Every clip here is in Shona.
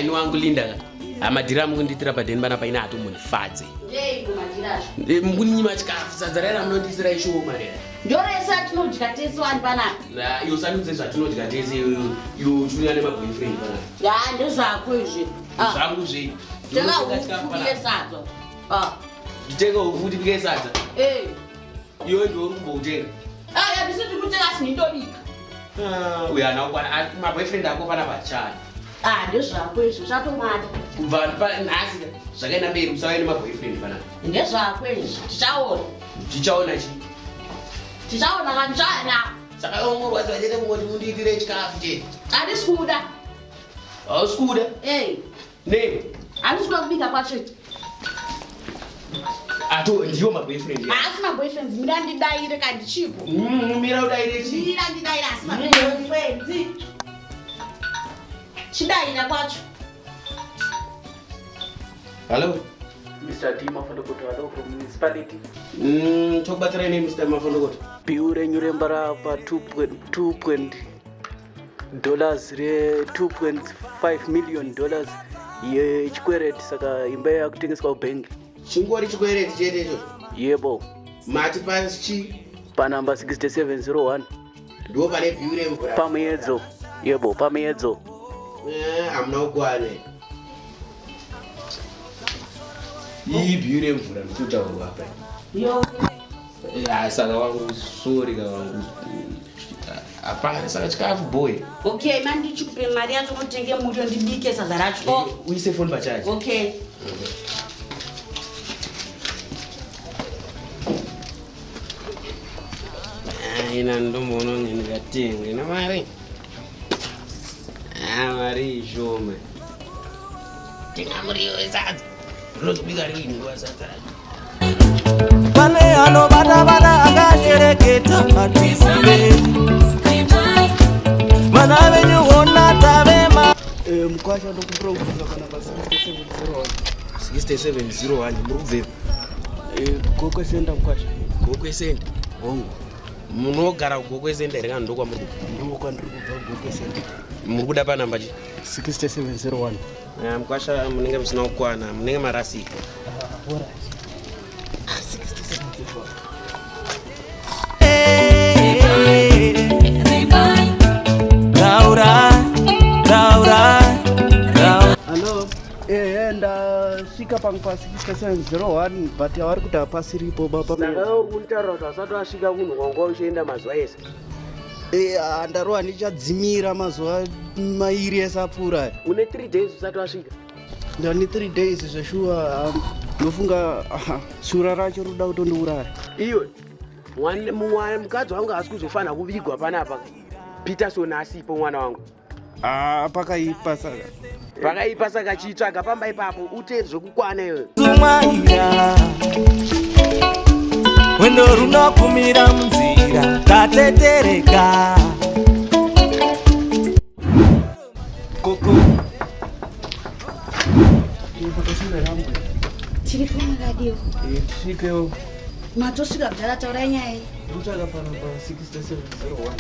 Aini wangu Linda. Amadhira mukunditira padeni bana paina atomunifadze. Mukunyima chikafu sadzarera munondisira ishoma rera. Ndoresa tinodya tese wani panapa. Iyo sanudze zvatinodya tese iyo chunya nemaboyfriend panapa. Ya ndezvako izvi. Zvangu zve. Tenga ufutike sadza. Nditenga ufutike sadza. Iyo ndiwo kumbotenga. Ya ndisi ndikutenga sinindobika. Uya naukwana maboyfriend ako panapa chani. Ndezvako izvi zvatomwana. Kubva nhasi zvakaenda mberi usava nemaboyfriend panapa. Ndezvako izvi tichaona. Tichaona chi? Tichaona kanjana. Saka umurwadzi wachete kungoti mundiitire chikafu chete. Handisi kuda. Hausi kuda? Ne? Handisi kuda kubika kwachete. Ndiwo maboyfriend ya? Haasi maboyfriends, mira ndidaire kandichipo. Mira udaire chi? Mira ndidaire asi maboyfriends. Chidaira kwacho. Hello? Mr. D. Mafondokoti, hello from municipality. Tokubatsira nei Mr. Mafondokoti? Bill renyu rembara pa $2.5 million yechikwereti saka imba yakutengeswa kubank. Chingori chikwereti chete icho? Yebo. Mati pasi chi? Panamba 6701. Ndo pane bill remvura? Pamuedzo. Yebo, pamuedzo. Hamuna kukwane. Iyi bill remvura ndikutaurwa apa. Yo. Saka wangu sorry kawangu. Hapana saka chikafu boy. Okay, mani ndichikupe mari yacho unotenge muto ndibike sadza racho. Uise phone pachaji. Okay. Ina ndombono ndingatenga ina mari. Mari ishoma. Tenga muriwo sadza. Unozobika rini nguva sadza racho? Pane anobata akashereketa matizire mana venyu tavema Mkwasha ndokupura kufunga panamba 6701 muri kubvepo? Gokwe Center Mkwasha. Gokwe Center? Hongu. Munogara kugokwe Center here ndo kwamuri kubva? Ndiko kwandiri kubva Gokwe Center. Muri kuda panamba chi? 6701. Mkwasha munenge musina kukwana, munenge marasika. Alright. Hello. Ndasvika pangupa 6701 but avari kuti hapasiripo baba. Saka uri kuntaura kuti asati asvika kunhu kwanga uchienda mazuva ese? Ndarova ndichadzimira mazuva mairi esapfuura. Une 3 days usati wasvika? Ndane 3 days zveshuwa. Ndofunga shura racho roda kutondiuraya. Iwe mukadzi wangu asi kuzofanira kuvigwa panapa Peterson asipo mwana wangu. Pakaipa saka. Pakaipa saka chitsvaga pamba ipapo uteere zvokukwana iwe. Tumwaira wendo runokumira munzira tatetereka. Koko. Tiri kuona radio. Tisvikewo. Matosvika kudhara taurai nyaya. Ndotsvaka panapa 6701.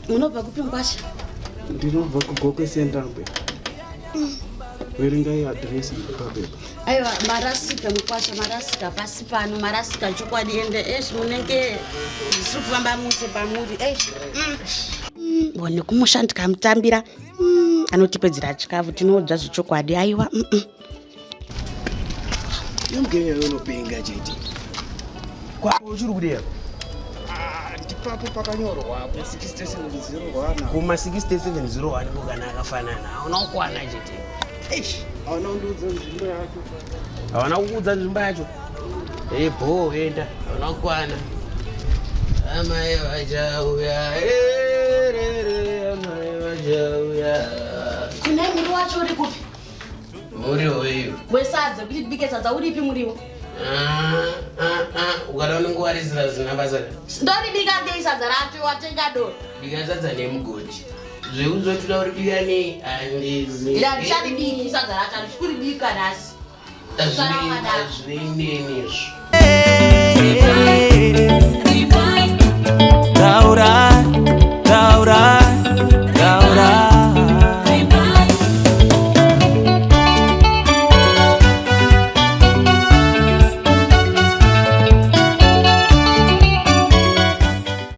Unobva kupi Mkwasha? Ndinobva kuGokwe Center. Verengai address papepa. Aiwa, marasika Mkwasha, marasika pasi pano, marasika chokwadi ende munenge zvisiri kufamba mute pamuri. Bone kumusha ndikamutambira. Anotipedzera chikafu tinodya zvechokwadi. Aiwa. Yongeyo unopenga chete. Kwako uchiri kudeya? Ndipapo pakanyorwa ku 6701. Kuma 6701 kana akafanana. Unokwana chete. Hauna kundiudza nzvimbo yacho. Hawana kukuudza nzvimbo yacho? Enda. Unokwana. Amai vachauya. Amai vachauya. Kune muri wacho uri kupi? Muriwo weyo. Wesadza kuti tibike sadza uripi muriwo? Ukada unongowarisira zina basa. Ndoribika ngei sadza racho watenga doro. Bika sadza nemugoti. Zveuzotoda uribika nei handizi. Ila ndicharibiki sadza racho, handikuribika nhasi. Hazvinei nezvo.